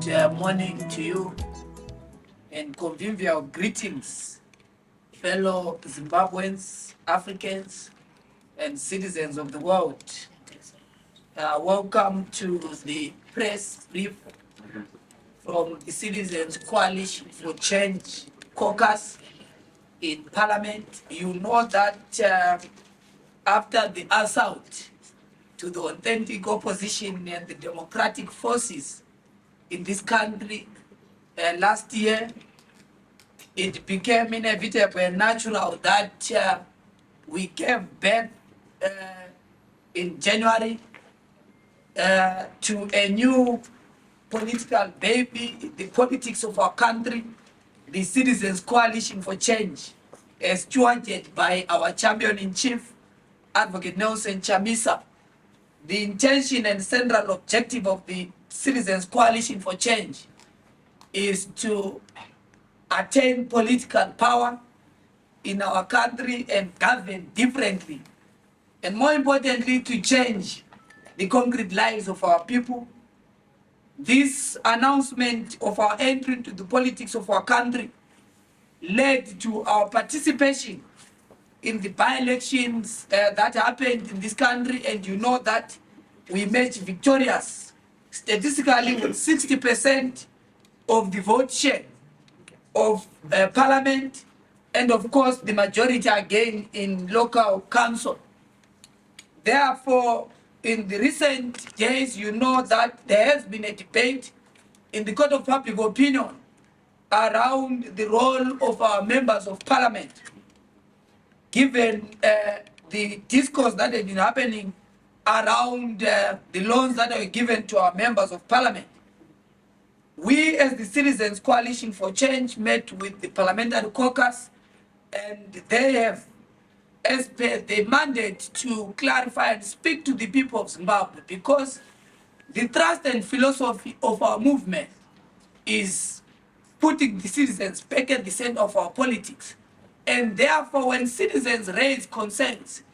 morning to you and convivial greetings, fellow Zimbabweans, Africans, and citizens of the world. Welcome to the press brief from the Citizens Coalition for Change caucus in Parliament. You know that after the assault to the authentic opposition and the democratic forces in this country last year, it became inevitable and natural that we gave birth in January to a new political baby, the politics of our country, the Citizens Coalition for Change, stewarded by our champion-in-chief, Advocate Nelson Chamisa. The intention and central objective of the Citizens Coalition for Change is to attain political power in our country and govern differently, and more importantly, to change the concrete lives of our people. This announcement of our entry into the politics of our country led to our participation in the by-elections that happened in this country, and you know that we emerged victorious statistically with 60% of the vote share of Parliament, and of course the majority again in local council. Therefore, in the recent days, you know that there has been a debate in the court of public opinion around the role of our members of Parliament, given the discourse that has been happening around the loans that are given to our members of Parliament. We, as the Citizens Coalition for Change, met with the Parliamentary caucus, and they have, as per the mandate, to clarify and speak to the people of Zimbabwe, because the thrust and philosophy of our movement is putting the citizens back at the center of our politics. And therefore, when citizens raise concerns,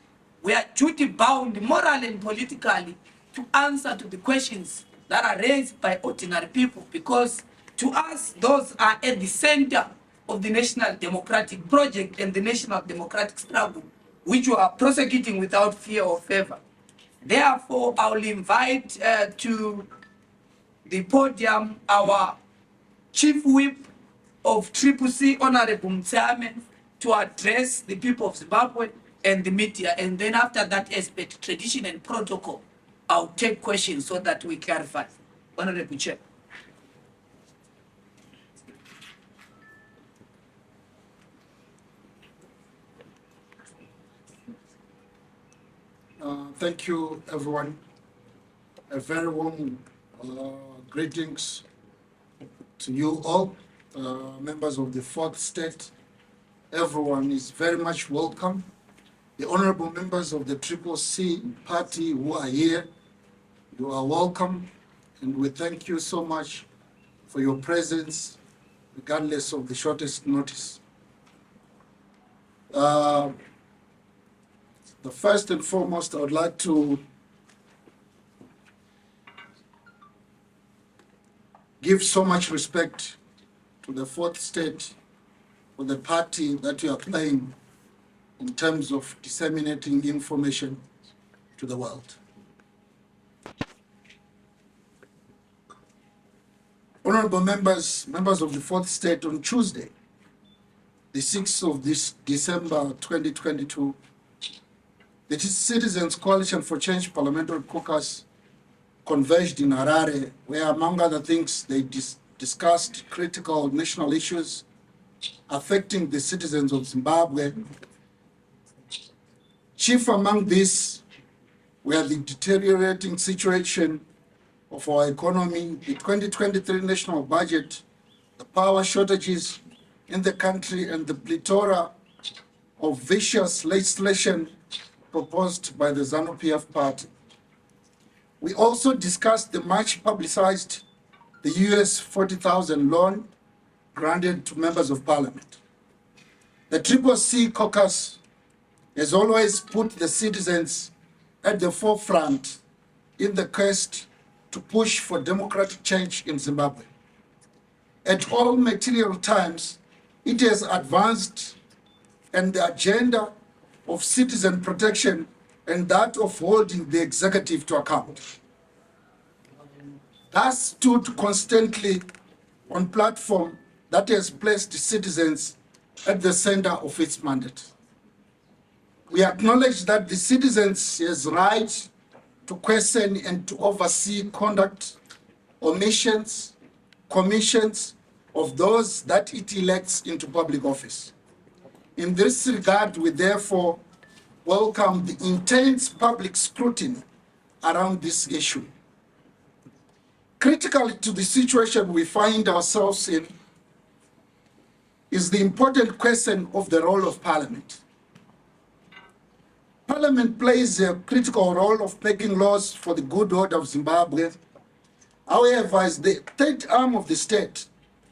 we are duty-bound, morally and politically, to answer to the questions that are raised by ordinary people, because to us, those are at the center of the national democratic project and the national democratic struggle, which we are prosecuting without fear or favor. Therefore, I will invite to the podium our Chief Whip of CCC, Honorable Mtsame, to address the people of Zimbabwe and the media. And then after that aspect, tradition and protocol, I'll take questions so that we clarify. Honorable Chair. Thank you, everyone. A very warm greetings to you all, members of the fourth state. Everyone is very much welcome. The honorable members of the CCC party who are here, you are welcome, and we thank you so much for your presence, regardless of the shortest notice. The first and foremost, I would like to give so much respect to the fourth state for the party that you are playing in terms of disseminating information to the world. Honorable members of the fourth state, on Tuesday, the 6th of this December 2022, the Citizens Coalition for Change Parliamentary Caucus converged in Harare, where, among other things, they discussed critical national issues affecting the citizens of Zimbabwe. Chief among these were the deteriorating situation of our economy, the 2023 national budget, the power shortages in the country, and the plethora of vicious legislation proposed by the ZANU-PF party. We also discussed the much publicized the US $40,000 loan granted to members of Parliament. The CCC caucus has always put the citizens at the forefront in the quest to push for democratic change in Zimbabwe. At all material times, it has advanced and the agenda of citizen protection and that of holding the executive to account. Thus stood constantly on platform that has placed citizens at the center of its mandate. We acknowledge that the citizens has right to question and to oversee conduct, omissions, commissions of those that it elects into public office. In this regard, we therefore welcome the intense public scrutiny around this issue. Critical to the situation we find ourselves in is the important question of the role of Parliament. Parliament plays a critical role of making laws for the good order of Zimbabwe. However, as the third arm of the state,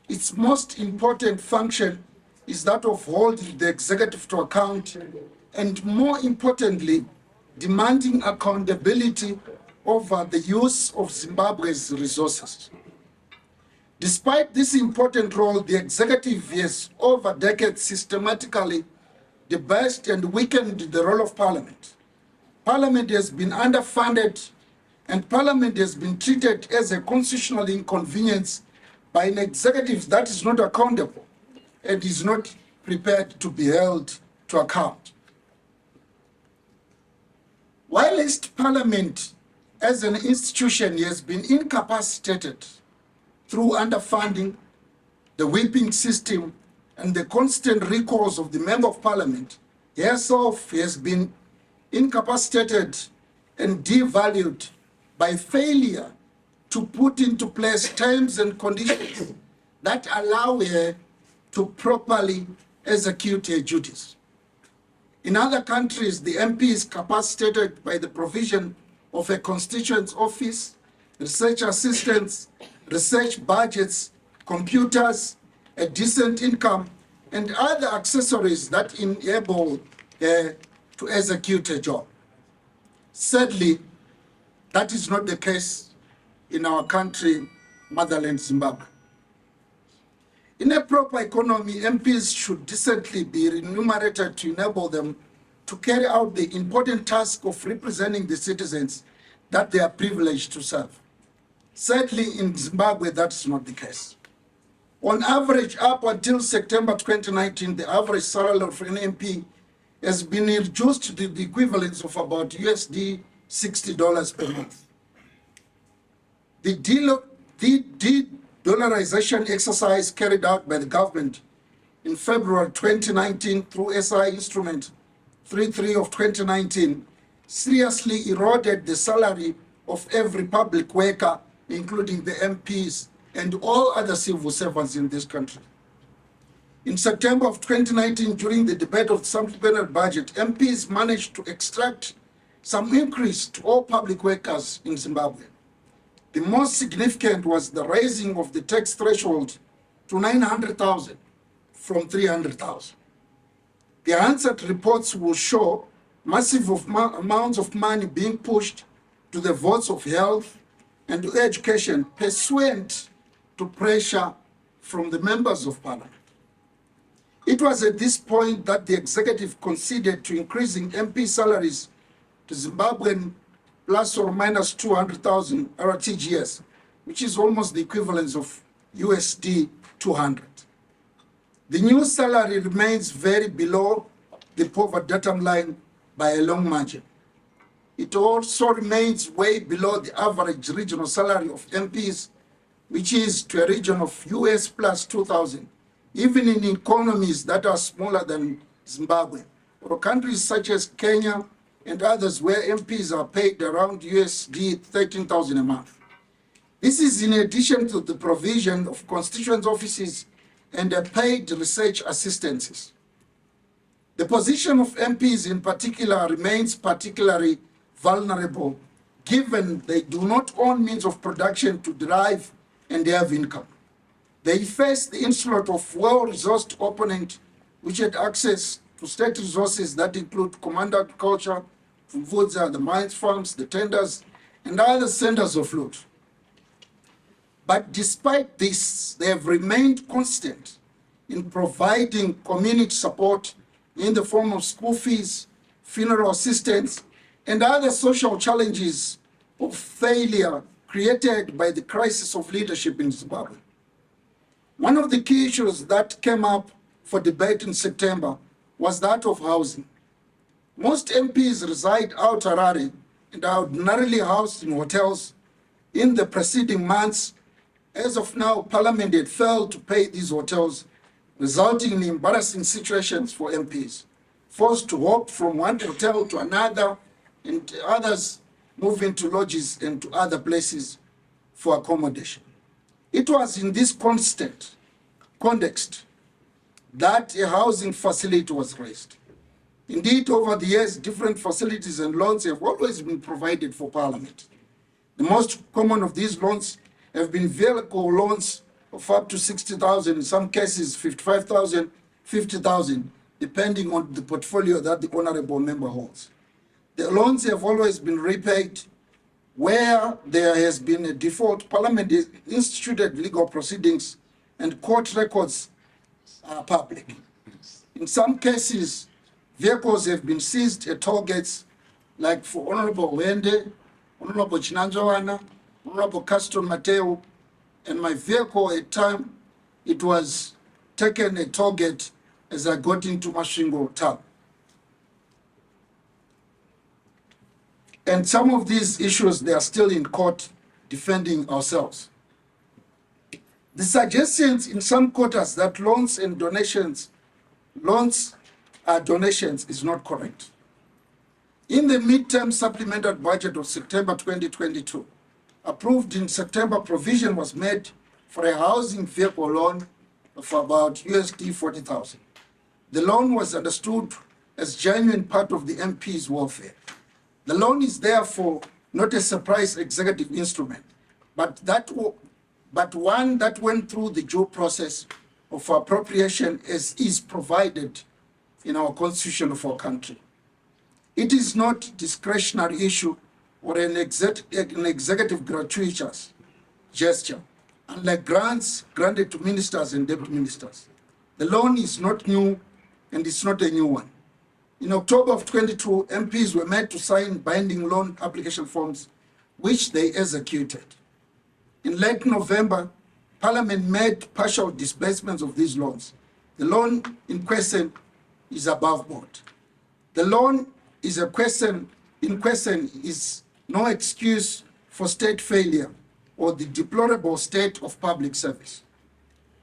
its most important function is that of holding the executive to account and, more importantly, demanding accountability over the use of Zimbabwe's resources. Despite this important role, the executive has over decades systematically debased and weakened the role of Parliament. Parliament has been underfunded and Parliament has been treated as a constitutional inconvenience by an executive that is not accountable and is not prepared to be held to account. Whilst Parliament as an institution has been incapacitated through underfunding, the whipping system, and the constant recalls of the Member of Parliament, herself has been incapacitated and devalued by failure to put into place terms and conditions that allow her to properly execute her duties. In other countries, the MP is capacitated by the provision of a constituent office, research assistants, research budgets, computers, a decent income, and other accessories that enable her to execute her job. Sadly, that is not the case in our country, motherland Zimbabwe. In a proper economy, MPs should decently be remunerated to enable them to carry out the important task of representing the citizens that they are privileged to serve. Sadly, in Zimbabwe, that's not the case. On average, up until September 2019, the average salary of an MP has been reduced to the equivalence of about USD $60 per month. The de-dollarization exercise carried out by the government in February 2019 through SI Instrument 33 of 2019 seriously eroded the salary of every public worker, including the MPs and all other civil servants in this country. In September of 2019, during the debate of the supplementary budget, MPs managed to extract some increase to all public workers in Zimbabwe. The most significant was the raising of the tax threshold to 900,000 from 300,000. The answered reports will show massive amounts of money being pushed to the votes of health and to education pursuant to pressure from the members of Parliament. It was at this point that the executive conceded to increasing MP salaries to Zimbabwean plus or minus 200,000 RTGS, which is almost the equivalent of USD 200. The new salary remains very below the poverty datum line by a long margin. It also remains way below the average regional salary of MPs, which is to a region of US plus 2,000, even in economies that are smaller than Zimbabwe, or countries such as Kenya and others where MPs are paid around USD 13,000 a month. This is in addition to the provision of constituent offices and paid research assistances. The position of MPs in particular remains particularly vulnerable given they do not own means of production to derive and have income. They face the onslaught of well-resourced opponents which had access to state resources that include command agriculture, Mvudza, the mines farms, the tenders, and other centers of loot. But despite this, they have remained constant in providing community support in the form of school fees, funeral assistance, and other social challenges of failure created by the crisis of leadership in Zimbabwe. One of the key issues that came up for debate in September was that of housing. Most MPs reside out Harare and are ordinarily housed in hotels. In the preceding months, as of now, Parliament had failed to pay these hotels, resulting in embarrassing situations for MPs, forced to hop from one hotel to another, and others move into lodges and to other places for accommodation. It was in this constant context that a housing facility was raised. Indeed, over the years, different facilities and loans have always been provided for Parliament. The most common of these loans have been vehicle loans of up to 60,000, in some cases 55,000, 50,000, depending on the portfolio that the honorable member holds. The loans have always been repaid. Where there has been a default, Parliament has instituted legal proceedings and court records are public. In some cases, vehicles have been seized at toll gates, like for Honorable Wende, Honorable Chinanzowana, Honorable Caston Mateo, and my vehicle at time, it was taken at toll gate as I got into Masvingo town. And some of these issues, they are still in court defending ourselves. The suggestions in some quarters that loans are donations is not correct. In the midterm supplemental budget of September 2022, approved in September, provision was made for a housing vehicle loan of about USD 40,000. The loan was understood as genuine part of the MP's welfare. The loan is therefore not a surprise executive instrument, but one that went through the due process of appropriation as is provided in our constitution of our country. It is not discretionary issue or an executive gratuitous gesture, unlike grants granted to ministers and deputy ministers. The loan is not new and it's not a new one. In October of 22, MPs were made to sign binding loan application forms, which they executed. In late November, Parliament made partial disbursements of these loans. The loan in question is above board. The loan is is no excuse for state failure or the deplorable state of public service.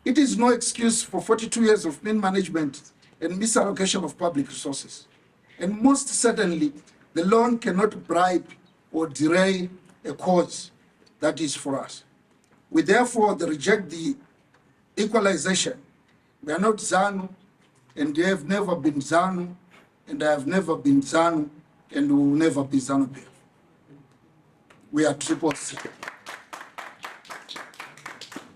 It is no excuse for 42 years of mean management and misallocation of public resources. And most certainly, the loan cannot bribe or derail a cause that is for us. We therefore reject the equalization. We are not ZANU, and they have never been ZANU, and I have never been ZANU, and we will never be ZANU-PF. We are triple C.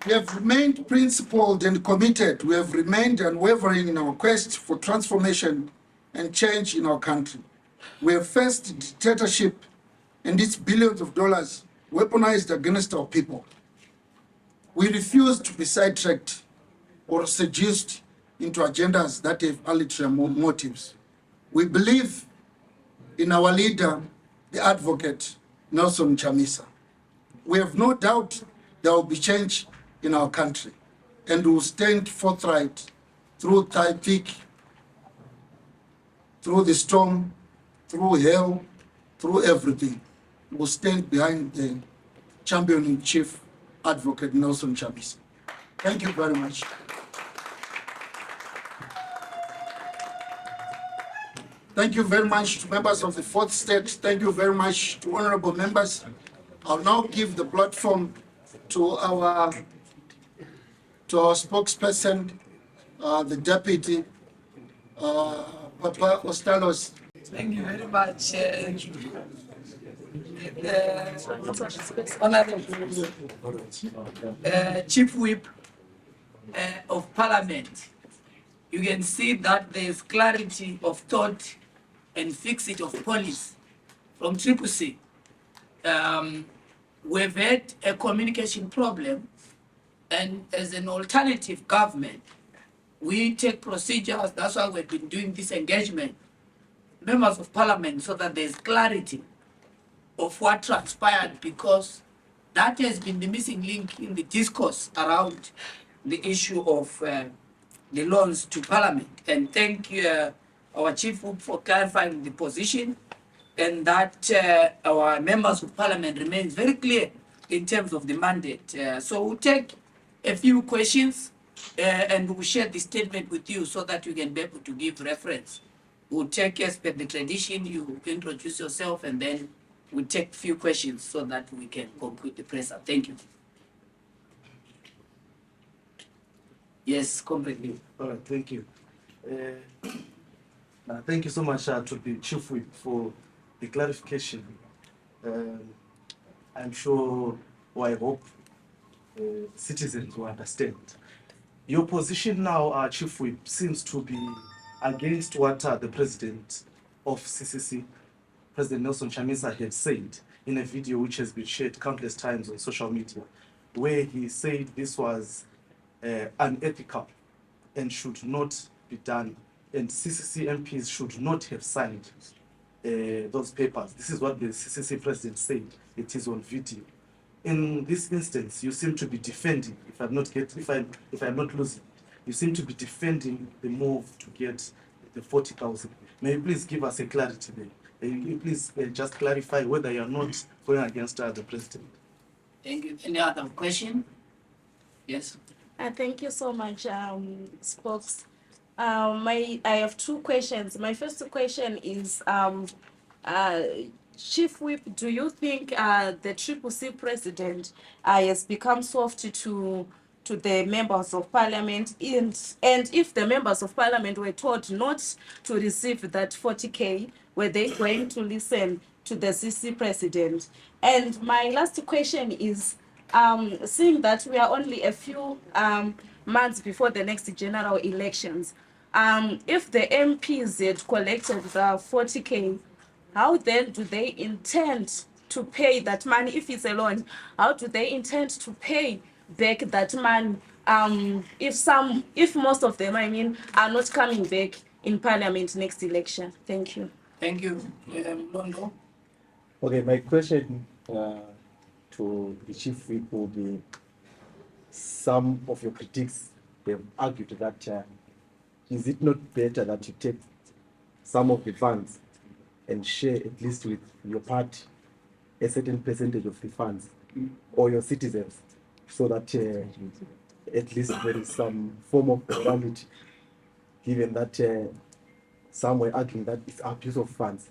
We have remained principled and committed. We have remained unwavering in our quest for transformation and change in our country. We have faced dictatorship and its billions of dollars weaponized against our people. We refuse to be sidetracked or seduced into agendas that have ulterior motives. We believe in our leader, the advocate, Nelson Chamisa. We have no doubt there will be change in our country, and we will stand forthright through thick, through the storm, through hell, through everything. We will stand behind the champion-in-chief, Advocate Nelson Chamisa. Thank you very much. Thank you very much to members of the fourth state. Thank you very much to honorable members. I'll now give the platform to our spokesperson, the deputy, Papa Ostalos. Thank you very much, Honorable Chief Whip of Parliament. You can see that there is clarity of thought and fixity of policy from CCC. We've had a communication problem And as an alternative government, we take procedures. That's why we've been doing this engagement, members of parliament, so that there's clarity of what transpired, because that has been the missing link in the discourse around the issue of the loans to parliament. And thank you, our chief whip, for clarifying the position, and that our members of parliament remains very clear in terms of the mandate. So we'll take a few questions and we'll share the statement with you so that you can be able to give reference. We'll take, as per the tradition, you introduce yourself, and then we'll take a few questions so that we can conclude the presser. Thank you. Yes, completely. All right, thank you. Thank you so much to the Chief Whip for the clarification. I'm sure, or I hope, citizens will understand. Your position now, Chief Whip, seems to be against what the President of CCC, President Nelson Chamisa, had said in a video which has been shared countless times on social media, where he said this was unethical and should not be done, and CCC MPs should not have signed those papers. This is what the CCC president said. It is on video. In this instance, you seem to be defending, if I'm not losing, you seem to be defending the move to get the 40,000. May you please give us a clarity there? May you please just clarify whether you are not going against the president? Thank you. Any other question? Yes. Thank you so much, Spokes. I have two questions. My first question is, Chief Whip, do you think the CCC president has become soft to the members of parliament, and if the members of parliament were told not to receive that 40K, were they going to listen to the CC president? And my last question is, seeing that we are only a few months before the next general elections, if the MPs had collected the 40K, how then do they intend to pay that money? If it's a loan, how do they intend to pay back that money if most of them, are not coming back in parliament next election? Thank you. Thank you. Londo. Okay, my question to the Chief Whip will be, some of your critics have argued that is it not better that you take some of the funds and share at least with your party a certain percentage of the funds or your citizens, so that at least there is some form of equality, given that some were arguing that it's abuse of funds?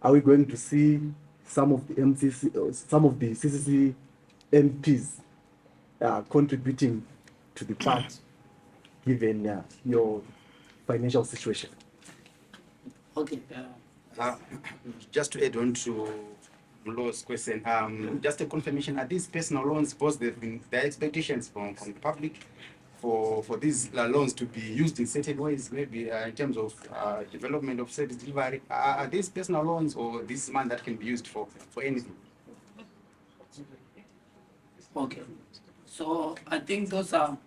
Are we going to see some of the CCC MPs contributing to the party, given your financial situation? Okay. Just to add on to Mlo's question, just a confirmation: are these personal loans? Because there are expectations from the public for these loans to be used in certain ways, maybe in terms of development of service delivery. Are these personal loans, or this money that can be used for anything? Okay. So I think those are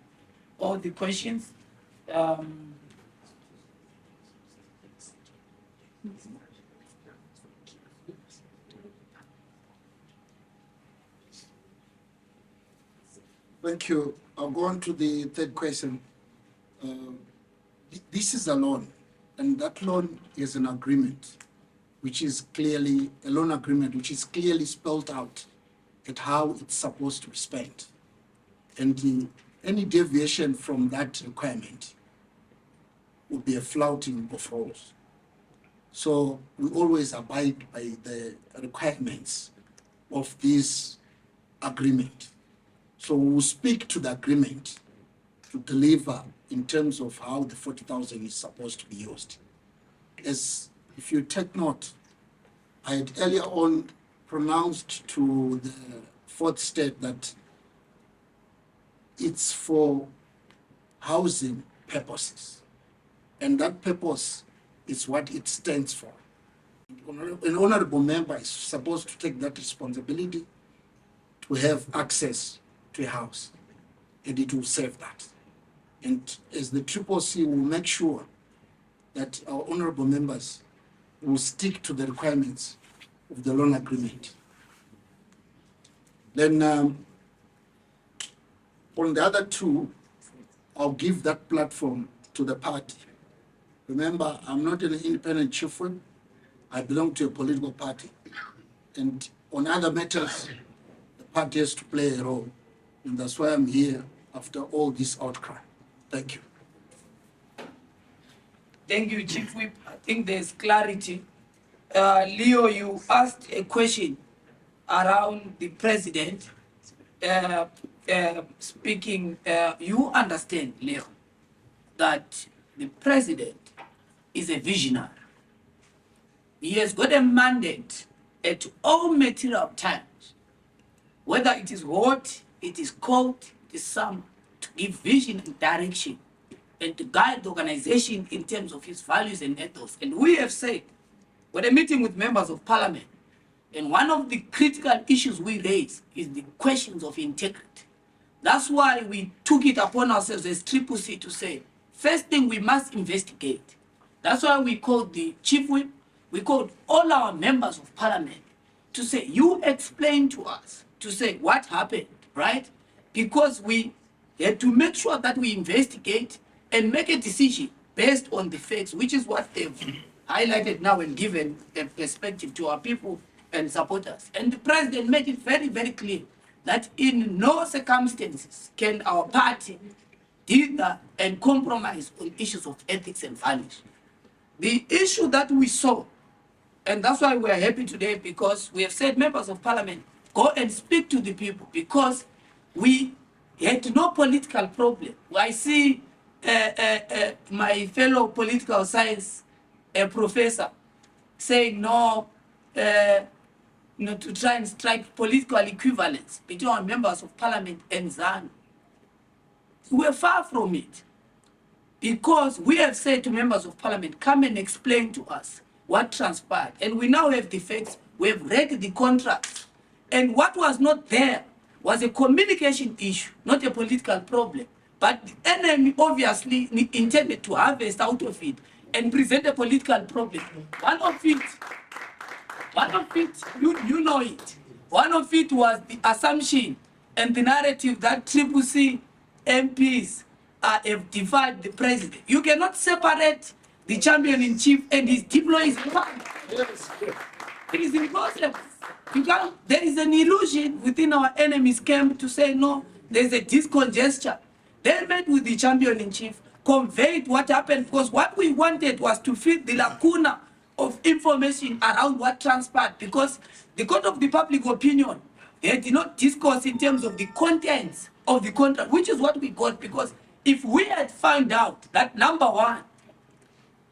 all the questions. Thank you. I'll go on to the third question. This is a loan, and that loan is an agreement, which is clearly a loan agreement, which is clearly spelled out at how it's supposed to be spent. And any deviation from that requirement would be a flouting of rules. So we always abide by the requirements of this agreement. So we'll speak to the agreement to deliver in terms of how the 40,000 is supposed to be used. As if you take note, I had earlier on pronounced to the fourth state that it's for housing purposes. And that purpose is what it stands for. An honorable member is supposed to take that responsibility to have access to a house. and it will serve that. And as the CCC will make sure that our honorable members will stick to the requirements of the loan agreement. Then on the other two, I'll give that platform to the party. Remember, I'm not an independent chief whip. I belong to a political party. And on other matters, the party has to play a role. And that's why I'm here after all this outcry. Thank you. Thank you, Chief Whip. I think there's clarity. Leo, you asked a question around the president speaking. You understand, Leo, that the president is a visionary. He has got a mandate at all material times, whether it is hot, it is cold, it is summer, to give vision and direction and to guide the organization in terms of his values and ethos. And we have said, when a meeting with members of parliament, and one of the critical issues we raise is the questions of integrity. That's why we took it upon ourselves as CCC to say, first thing we must investigate. That's why we called the chief whip, we called all our members of parliament to say, you explain to us, to say what happened, right? Because we had to make sure that we investigate and make a decision based on the facts, which is what they've highlighted now and given a perspective to our people and supporters. And the president made it very, very clear that in no circumstances can our party dither and compromise on issues of ethics and values. The issue that we saw, and that's why we are happy today, because we have said members of parliament, go and speak to the people, because we had no political problem. I see my fellow political science professor saying no, to try and strike political equivalence between our members of parliament and ZANU. We're far from it, because we have said to members of parliament, come and explain to us what transpired. And we now have the facts, we have read the contracts. And what was not there was a communication issue, not a political problem. But the enemy obviously intended to harvest out of it and present a political problem. One of it, you know it. One of it was the assumption and the narrative that CCC MPs have defied the president. You cannot separate the champion-in-chief and his deployees. It is impossible. There is an illusion within our enemy's camp to say, no, there's a discongestion. They met with the champion-in-chief, conveyed what happened, because what we wanted was to fill the lacuna of information around what transpired, because the court of the public opinion, they did not discourse in terms of the contents of the contract, which is what we got, because if we had found out that, number one,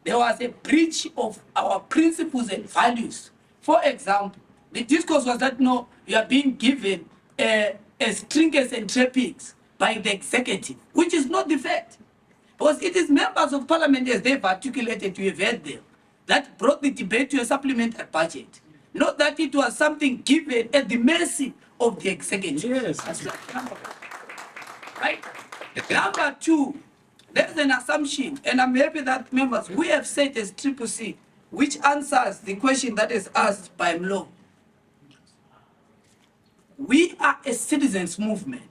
there was a breach of our principles and values. For example, the discourse was that, no, you are being given trinkets and trappings by the executive, which is not the fact. Because it is members of parliament, as they've articulated, we have heard them, that brought the debate to a supplementary budget. Not that it was something given at the mercy of the executive. Yes. That's number one. Right? Number two, there's an assumption, and I'm happy that members, we have said as CCC, which answers the question that is asked by Mlo. We are a citizens movement.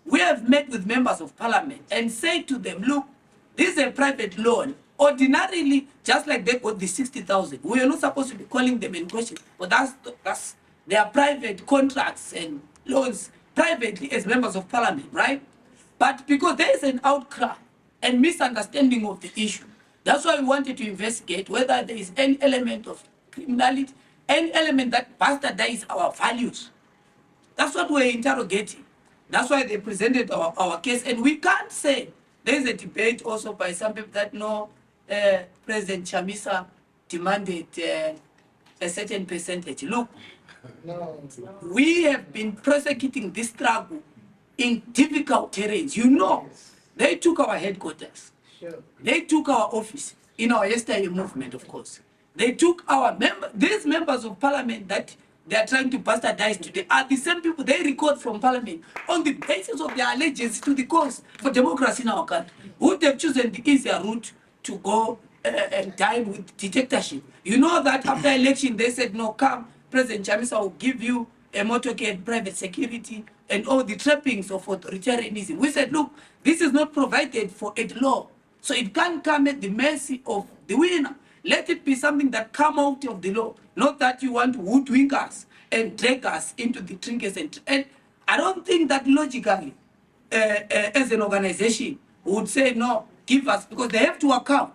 We have met with members of parliament and said to them, look, this is a private loan. Ordinarily, just like they got the 60,000, we are not supposed to be calling them in question, but that's their private contracts and loans privately as members of parliament, right? But because there is an outcry and misunderstanding of the issue, that's why we wanted to investigate whether there is any element of criminality, any element that bastardizes our values. That's what we're interrogating. That's why they presented our case. And we can't say, there's a debate also by some people that no, President Chamisa demanded a certain percentage. Look, we have been prosecuting this struggle in difficult terrains. You know, they took our headquarters. They took our office in our yesterday movement, of course. They took our these members of parliament that they are trying to bastardize today are the same people they record from parliament on the basis of their allegiance to the cause for democracy in our country. Would have chosen the easier route to go and dine with dictatorship? You know that after election they said, no, come, President Chamisa will give you a motorcade, private security, and all the trappings of authoritarianism. We said, look, this is not provided for at law, so it can't come at the mercy of the winner. Let it be something that come out of the law, not that you want to hoodwink us and drag us into the trinkets. And I don't think that logically, as an organization, would say, no, give us, because they have to account.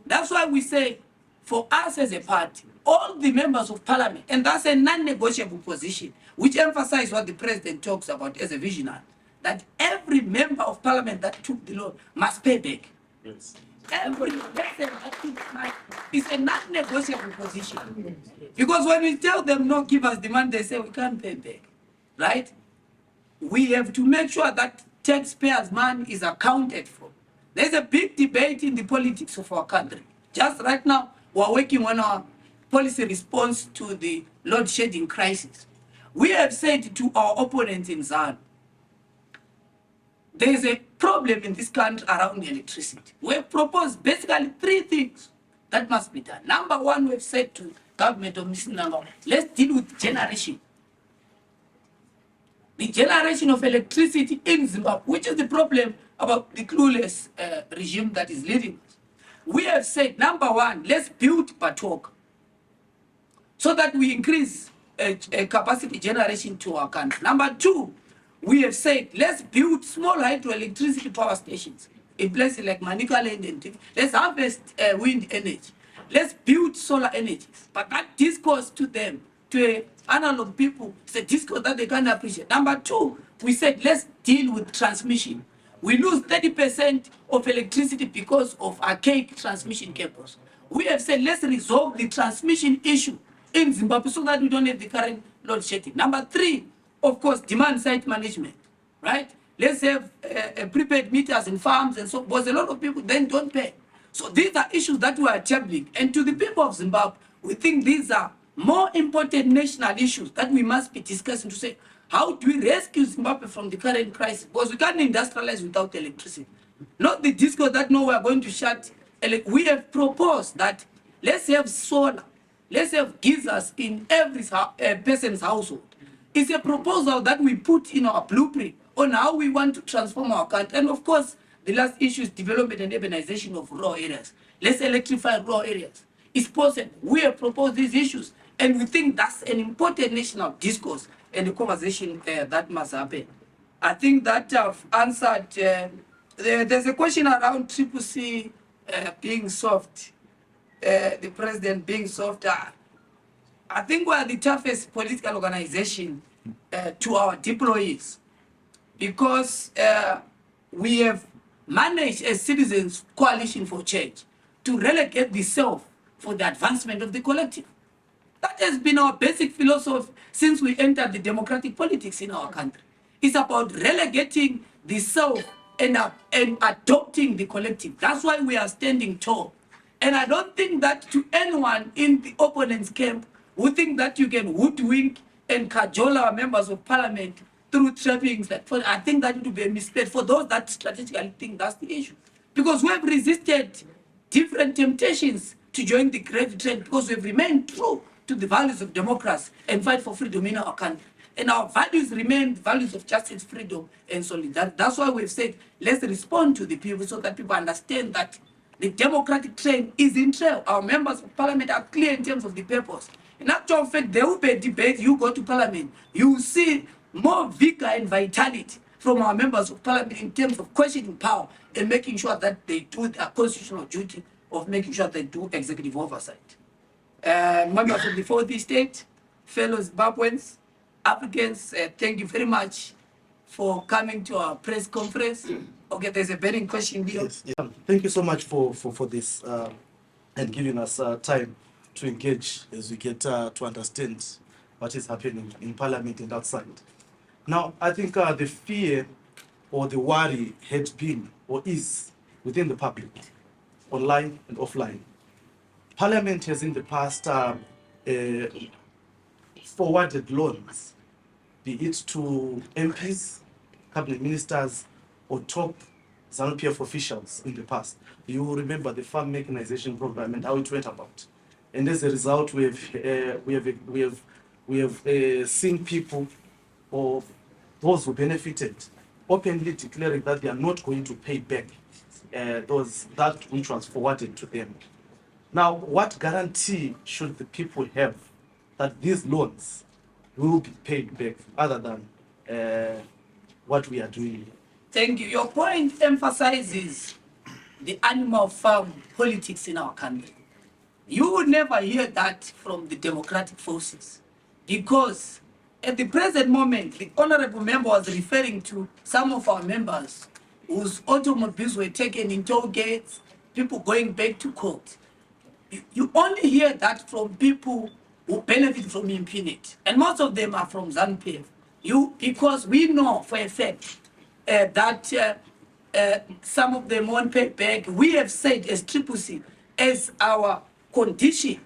That's why we say, for us as a party, all the members of parliament, and that's a non-negotiable position, which emphasizes what the president talks about as a visionary, that every member of parliament that took the law must pay back. Yes. Every person that took money is a non-negotiable position. Because when we tell them, no, give us the money, they say, we can't pay back, right? We have to make sure that taxpayers' money is accounted for. There's a big debate in the politics of our country. Just right now, we're working on our policy response to the load shedding crisis. We have said to our opponents in ZANU, there is a problem in this country around electricity. We have proposed basically 3 things that must be done. Number one, we've said to government of Mr. Nanga, let's deal with generation. The generation of electricity in Zimbabwe, which is the problem about the clueless regime that is leading us. We have said, number one, let's build Patok so that we increase capacity generation to our country. Number two, we have said, let's build small hydroelectricity power stations in places like Manicaland and let's harvest wind energy. Let's build solar energies. But that discourse to them, to analog people, it's a discourse that they can't appreciate. Number two, we said, let's deal with transmission. We lose 30% of electricity because of archaic transmission cables. We have said, let's resolve the transmission issue in Zimbabwe so that we don't have the current load shedding. Number three, of course, demand side management, right? Let's have prepaid meters in farms and so, because a lot of people then don't pay. So these are issues that we are tabling. And to the people of Zimbabwe, we think these are more important national issues that we must be discussing to say, how do we rescue Zimbabwe from the current crisis? Because we can't industrialize without electricity. Not the discourse that, no, we are going to shut. We have proposed that let's have solar, let's have geysers in every person's household. It's a proposal that we put in our blueprint on how we want to transform our country. And of course, the last issue is development and urbanization of rural areas. Let's electrify rural areas. It's possible. We have proposed these issues, and we think that's an important national discourse and the conversation that must happen. I think that I've answered. There's a question around CCC being soft, the president being soft. I think we are the toughest political organization to our deployees, because we have managed as citizens coalition for change to relegate the self for the advancement of the collective. That has been our basic philosophy since we entered the democratic politics in our country. It's about relegating the self and adopting the collective. That's why we are standing tall. And I don't think that to anyone in the opponent's camp who think that you can hoodwink and cajole our members of parliament through trappings. I think that would be a mistake for those that strategically think that's the issue. Because we have resisted different temptations to join the grave trend, because we have remained true to the values of democracy and fight for freedom in our country. And our values remain values of justice, freedom, and solidarity. That's why we've said, let's respond to the people so that people understand that the democratic trend is in trail. Our members of parliament are clear in terms of the purpose. In actual fact, there will be a debate. You go to parliament, you will see more vigor and vitality from our members of parliament in terms of questioning power and making sure that they do their constitutional duty of making sure they do executive oversight. Members of the fourth estate, fellow Zimbabweans, Africans, thank you very much for coming to our press conference. Okay, there's a burning question here. Yes, yeah. Thank you so much for this and giving us time to engage as we get to understand what is happening in Parliament and outside. Now, I think the fear or the worry had been or is within the public, online and offline. Parliament has in the past forwarded loans, be it to MPs, cabinet ministers, or top ZANU-PF officials in the past. You will remember the farm mechanization program and how it went about. And as a result, we have seen people or those who benefited openly declaring that they are not going to pay back that which was forwarded to them. Now, what guarantee should the people have that these loans will be paid back other than what we are doing here? Thank you. Your point emphasizes the animal farm politics in our country. You will never hear that from the democratic forces, because at the present moment, the honorable member was referring to some of our members whose automobiles were taken in toll gates, people going back to court. You only hear that from people who benefit from impunity, and most of them are from ZANU-PF. Because we know for a fact that some of them won't pay back. We have said as CCC, as our condition,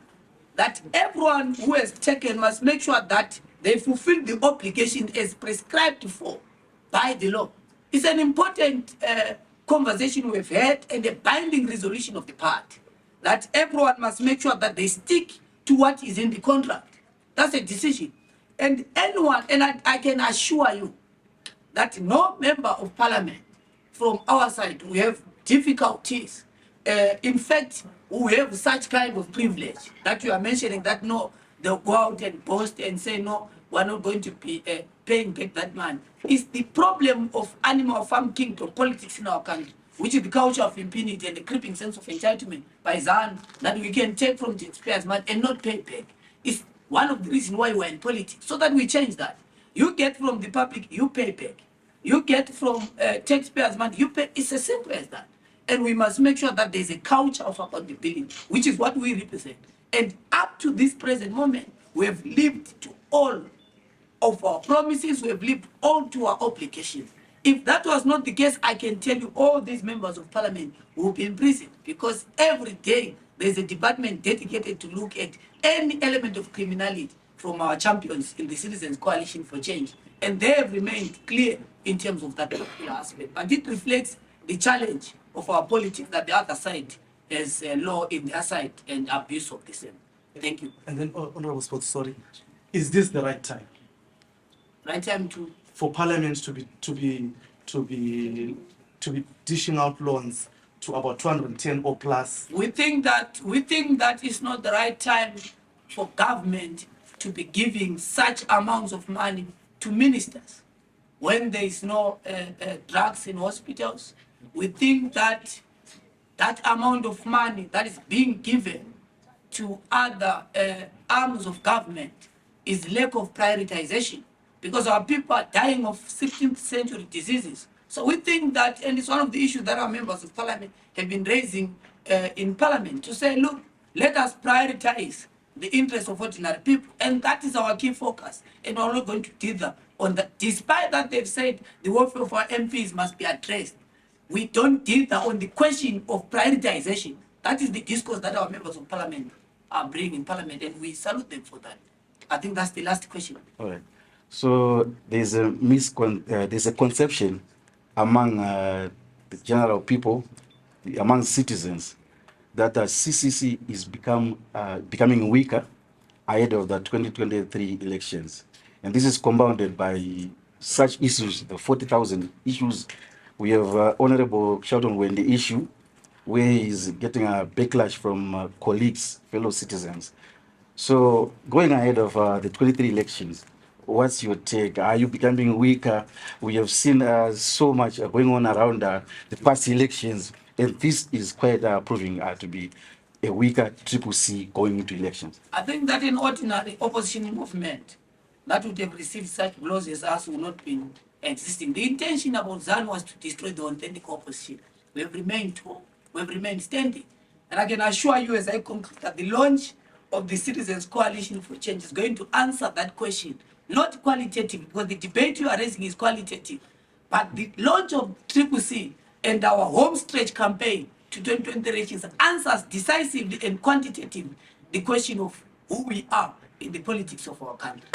that everyone who has taken must make sure that they fulfill the obligation as prescribed for by the law. It's an important conversation we've had and a binding resolution of the party, that everyone must make sure that they stick to what is in the contract. That's a decision. And anyone, and I can assure you that no member of parliament from our side will have difficulties. In fact, we have such kind of privilege that you are mentioning, that no, they'll go out and boast and say, no, we're not going to be paying back that money. It's the problem of animal farm kingdom politics in our country, which is the culture of impunity and the creeping sense of entitlement by ZANU, that we can take from taxpayers' money and not pay back. It's one of the reasons why we're in politics, so that we change that. You get from the public, you pay back. You get from taxpayers' money, you pay. It's as simple as that. And we must make sure that there's a culture of accountability, which is what we represent. And up to this present moment, we have lived to all of our promises, we have lived all to our obligations. If that was not the case, I can tell you all these members of parliament will be in prison, because every day there's a department dedicated to look at any element of criminality from our champions in the Citizens Coalition for Change. And they have remained clear in terms of that particular aspect. But it reflects the challenge of our politics that the other side has law in their side and abuse of the same. Thank you. And then, Honorable Sports, sorry, is this the right time? Right time to For Parliament to be dishing out loans to about 210 or plus? we think that it's not the right time for government to be giving such amounts of money to ministers when there is no drugs in hospitals. We think that that amount of money that is being given to other arms of government is lack of prioritization, because our people are dying of 16th century diseases. So we think that, and it's one of the issues that our members of parliament have been raising in parliament, to say, look, let us prioritize the interests of ordinary people. And that is our key focus. And we're not going to dither on that. Despite that they've said the welfare of our MPs must be addressed, we don't dither on the question of prioritization. That is the discourse that our members of parliament are bringing in parliament, and we salute them for that. I think that's the last question. All right. So there's a conception among the general people, among citizens, that CCC is becoming weaker ahead of the 2023 elections. And this is compounded by such issues, the 40,000 issues. We have Honorable Sheldon Wendy issue, where he's getting a backlash from colleagues, fellow citizens. So going ahead of the 23 elections, what's your take? Are you becoming weaker? We have seen so much going on around the past elections, and this is quite proving to be a weaker CCC going into elections. I think that in ordinary opposition movement, that would have received such blows as us would not be existing. The intention about ZANU was to destroy the authentic opposition. We have remained standing. And I can assure you, as I conclude, that the launch of the Citizens Coalition for Change is going to answer that question. Not qualitative, because the debate you are raising is qualitative, but the launch of CCC and our home stretch campaign to 2020 elections answers decisively and quantitatively the question of who we are in the politics of our country.